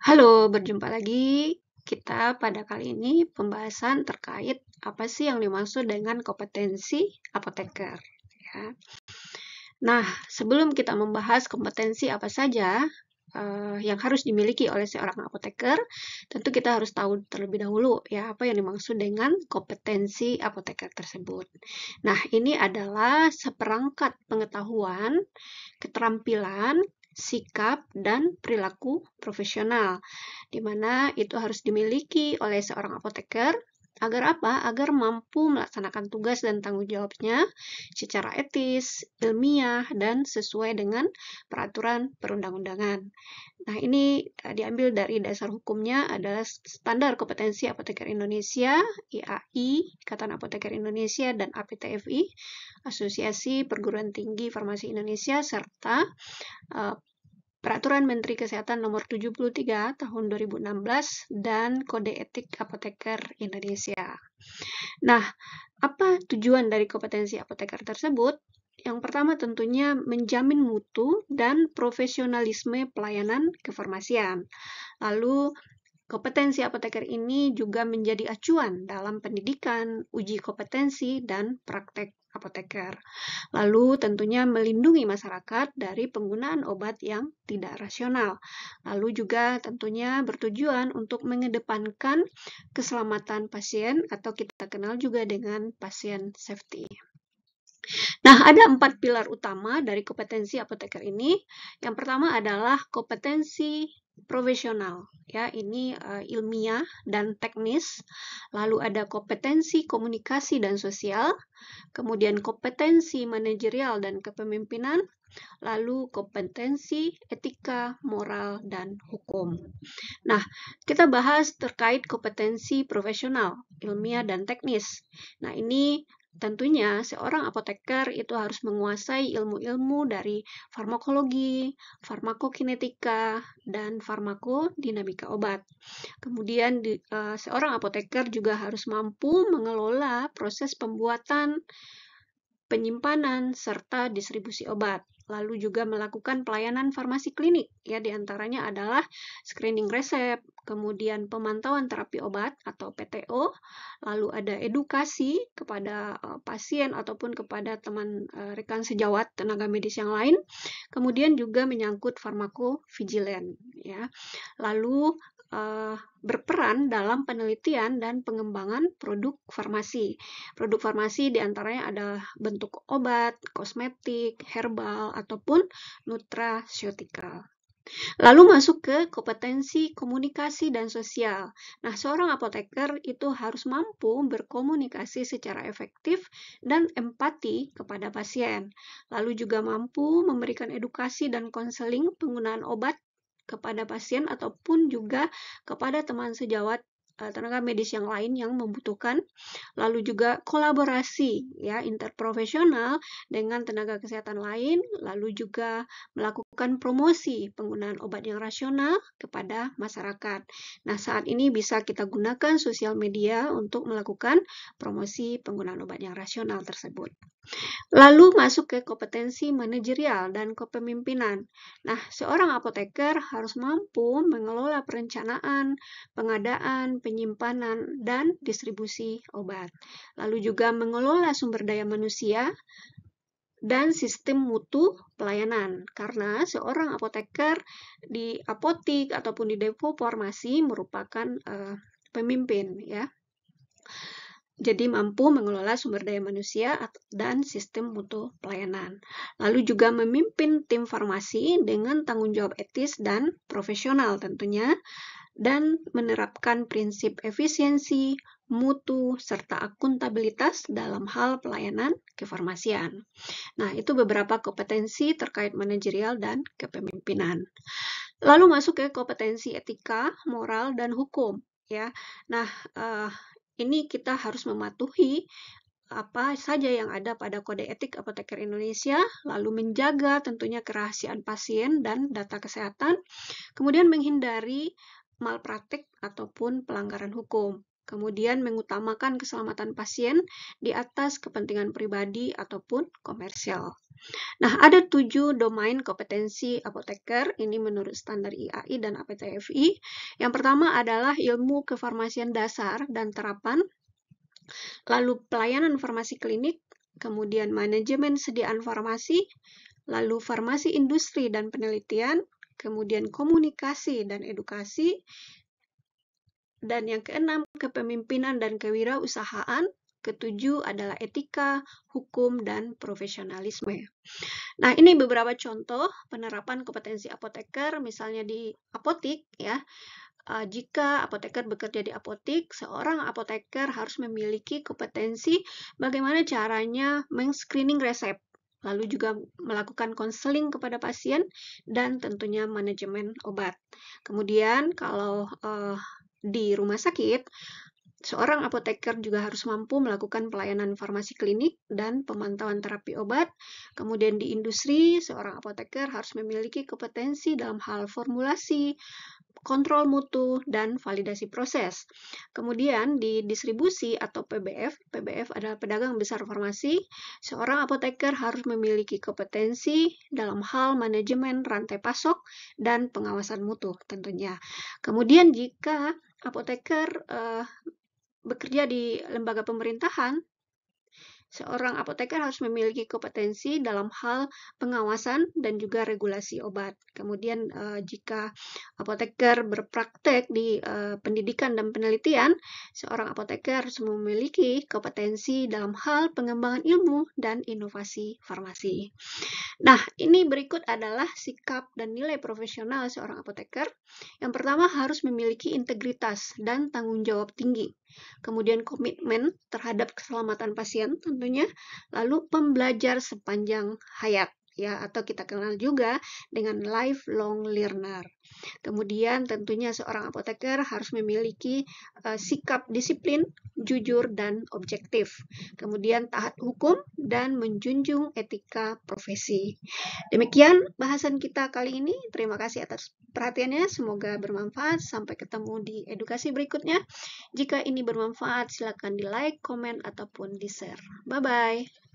Halo, berjumpa lagi. Kita pada kali ini pembahasan terkait apa sih yang dimaksud dengan kompetensi apoteker. Ya. Nah, sebelum kita membahas kompetensi apa saja yang harus dimiliki oleh seorang apoteker, tentu kita harus tahu terlebih dahulu ya apa yang dimaksud dengan kompetensi apoteker tersebut. Nah, ini adalah seperangkat pengetahuan, keterampilan, sikap, dan perilaku profesional, di mana itu harus dimiliki oleh seorang apoteker agar apa? Agar mampu melaksanakan tugas dan tanggung jawabnya secara etis, ilmiah, dan sesuai dengan peraturan perundang-undangan. Nah, ini diambil dari dasar hukumnya adalah Standar Kompetensi Apoteker Indonesia, IAI, Ikatan Apoteker Indonesia, dan APTFI, Asosiasi Perguruan Tinggi Farmasi Indonesia, serta Peraturan Menteri Kesehatan Nomor 73 Tahun 2016 dan Kode Etik Apoteker Indonesia. Nah, apa tujuan dari kompetensi apoteker tersebut? Yang pertama tentunya menjamin mutu dan profesionalisme pelayanan kefarmasian. Lalu kompetensi apoteker ini juga menjadi acuan dalam pendidikan, uji kompetensi, dan praktek apoteker. Lalu tentunya melindungi masyarakat dari penggunaan obat yang tidak rasional. Lalu juga tentunya bertujuan untuk mengedepankan keselamatan pasien atau kita kenal juga dengan pasien safety. Nah, ada 4 pilar utama dari kompetensi apoteker ini. Yang pertama adalah kompetensi profesional, ya, ini ilmiah dan teknis. Lalu ada kompetensi komunikasi dan sosial, kemudian kompetensi manajerial dan kepemimpinan, lalu kompetensi etika, moral, dan hukum. Nah, kita bahas terkait kompetensi profesional, ilmiah, dan teknis. Nah, ini tentunya seorang apoteker itu harus menguasai ilmu-ilmu dari farmakologi, farmakokinetika, dan farmakodinamika obat. Kemudian seorang apoteker juga harus mampu mengelola proses pembuatan, penyimpanan, serta distribusi obat. Lalu juga melakukan pelayanan farmasi klinik, ya, diantaranya adalah screening resep, kemudian pemantauan terapi obat atau PTO, lalu ada edukasi kepada pasien ataupun kepada teman rekan sejawat tenaga medis yang lain, kemudian juga menyangkut farmakovigilan, ya. Lalu berperan dalam penelitian dan pengembangan produk farmasi. Produk farmasi diantaranya adalah bentuk obat, kosmetik, herbal, ataupun nutraceuticals. Lalu masuk ke kompetensi komunikasi dan sosial. Nah, seorang apoteker itu harus mampu berkomunikasi secara efektif dan empati kepada pasien. Lalu juga mampu memberikan edukasi dan konseling penggunaan obat kepada pasien ataupun juga kepada teman sejawat tenaga medis yang lain yang membutuhkan. Lalu juga kolaborasi, ya, interprofesional dengan tenaga kesehatan lain, lalu juga melakukan promosi penggunaan obat yang rasional kepada masyarakat. Nah, saat ini bisa kita gunakan sosial media untuk melakukan promosi penggunaan obat yang rasional tersebut. Lalu masuk ke kompetensi manajerial dan kepemimpinan. Nah, seorang apoteker harus mampu mengelola perencanaan, pengadaan, penyimpanan, dan distribusi obat. Lalu juga mengelola sumber daya manusia dan sistem mutu pelayanan. Karena seorang apoteker di apotik ataupun di depo farmasi merupakan pemimpin, ya. Jadi mampu mengelola sumber daya manusia dan sistem mutu pelayanan. Lalu juga memimpin tim farmasi dengan tanggung jawab etis dan profesional tentunya, dan menerapkan prinsip efisiensi, mutu, serta akuntabilitas dalam hal pelayanan kefarmasian. Nah, itu beberapa kompetensi terkait manajerial dan kepemimpinan. Lalu masuk ke kompetensi etika, moral, dan hukum, ya. Nah, ini kita harus mematuhi apa saja yang ada pada Kode Etik Apoteker Indonesia, lalu menjaga tentunya kerahasiaan pasien dan data kesehatan, kemudian menghindari malpraktik ataupun pelanggaran hukum, kemudian mengutamakan keselamatan pasien di atas kepentingan pribadi ataupun komersial. Nah, ada 7 domain kompetensi apoteker, ini menurut standar IAI dan APTFI. Yang pertama adalah ilmu kefarmasian dasar dan terapan, lalu pelayanan farmasi klinik, kemudian manajemen sediaan farmasi, lalu farmasi industri dan penelitian, kemudian komunikasi dan edukasi, dan yang keenam, kepemimpinan dan kewirausahaan, ketujuh adalah etika, hukum, dan profesionalisme. Nah, ini beberapa contoh penerapan kompetensi apoteker, misalnya di apotik, ya. Jika apoteker bekerja di apotik, seorang apoteker harus memiliki kompetensi bagaimana caranya men-screening resep, lalu juga melakukan konseling kepada pasien, dan tentunya manajemen obat. Kemudian, kalau di rumah sakit, seorang apoteker juga harus mampu melakukan pelayanan farmasi klinik dan pemantauan terapi obat. Kemudian di industri, seorang apoteker harus memiliki kompetensi dalam hal formulasi, kontrol mutu, dan validasi proses. Kemudian di distribusi atau PBF, PBF adalah pedagang besar farmasi, seorang apoteker harus memiliki kompetensi dalam hal manajemen rantai pasok dan pengawasan mutu tentunya. Kemudian jika apoteker bekerja di lembaga pemerintahan, seorang apoteker harus memiliki kompetensi dalam hal pengawasan dan juga regulasi obat. Kemudian jika apoteker berpraktek di pendidikan dan penelitian, seorang apoteker harus memiliki kompetensi dalam hal pengembangan ilmu dan inovasi farmasi. Nah, ini berikut adalah sikap dan nilai profesional seorang apoteker. Yang pertama harus memiliki integritas dan tanggung jawab tinggi. Kemudian komitmen terhadap keselamatan pasien tentunya, lalu pembelajar sepanjang hayat, ya, atau kita kenal juga dengan lifelong learner. Kemudian tentunya seorang apoteker harus memiliki sikap disiplin, jujur, dan objektif. Kemudian taat hukum dan menjunjung etika profesi. Demikian bahasan kita kali ini. Terima kasih atas perhatiannya. Semoga bermanfaat. Sampai ketemu di edukasi berikutnya. Jika ini bermanfaat, silakan di like, komen, ataupun di share. Bye-bye.